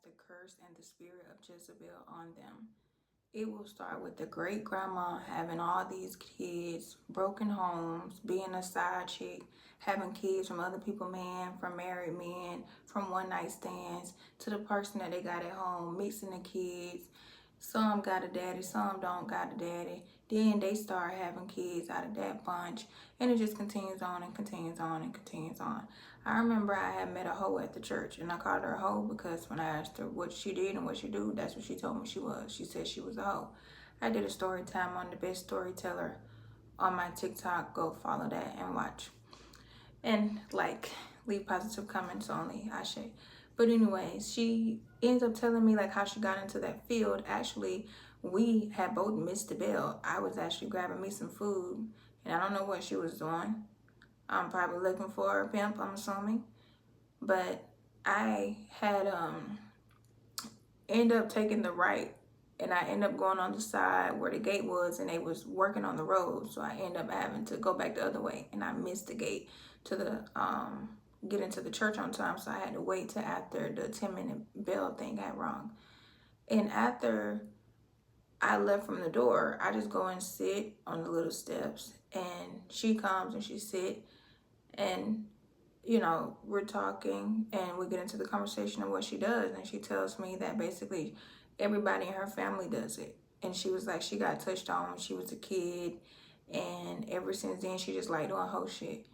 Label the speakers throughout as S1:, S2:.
S1: the curse and the spirit of Jezebel on them. It will start with the great grandma having all these kids, broken homes, being a side chick, having kids from other people, men, from married men, from one night stands, to the person that they got at home, mixing the kids. Some got a daddy, some don't got a daddy. Then they start having kids out of that bunch. And it just continues on and continues on and continues on. I remember I had met a hoe at the church, and I called her a hoe because when I asked her what she did and what she do, that's what she told me she was. She said she was a hoe. I did a story time on the best storyteller on my TikTok. Go follow that and watch. And like, leave positive comments only, I say. But anyways, she ends up telling me like how she got into that field. Actually, we had both missed the bell. I was actually grabbing me some food, and I don't know what she was doing. I'm probably looking for a pimp, I'm assuming. But I had end up taking the right, and I end up going on the side where the gate was, and they was working on the road. So I end up having to go back the other way, and I missed the gate to the get into the church on time. So I had to wait till after the 10-minute bell thing got wrong. And after I left from the door, I just go and sit on the little steps, and she comes and she sit, and we're talking and we get into the conversation of what she does. And she tells me that basically everybody in her family does it. And she was like, she got touched on when she was a kid. And ever since then, she just like doing whole shit.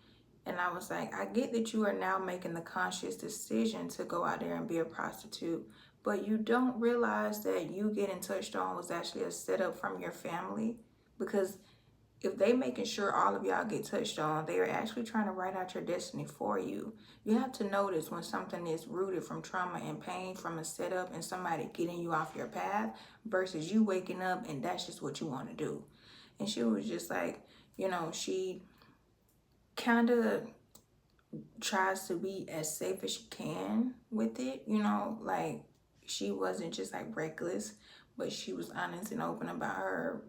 S1: And I was like, I get that you are now making the conscious decision to go out there and be a prostitute, but you don't realize that you getting touched on was actually a setup from your family. Because if they making sure all of y'all get touched on, they are actually trying to write out your destiny for you. You have to notice when something is rooted from trauma and pain from a setup and somebody getting you off your path versus you waking up and that's just what you want to do. And she was just like, she kind of tries to be as safe as she can with it, like she wasn't just like reckless, but she was honest and open about her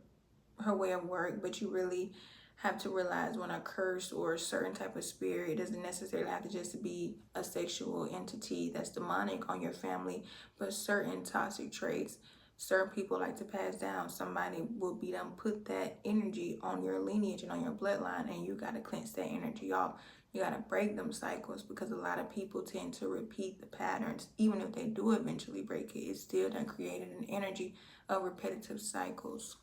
S1: way of work. But you really have to realize when a curse or a certain type of spirit, it doesn't necessarily have to just be a sexual entity that's demonic on your family, but certain toxic traits certain people like to pass down. Somebody will be done put that energy on your lineage and on your bloodline, and you got to cleanse that energy off. You got to break them cycles, because a lot of people tend to repeat the patterns. Even if they do eventually break it, it's still done created an energy of repetitive cycles.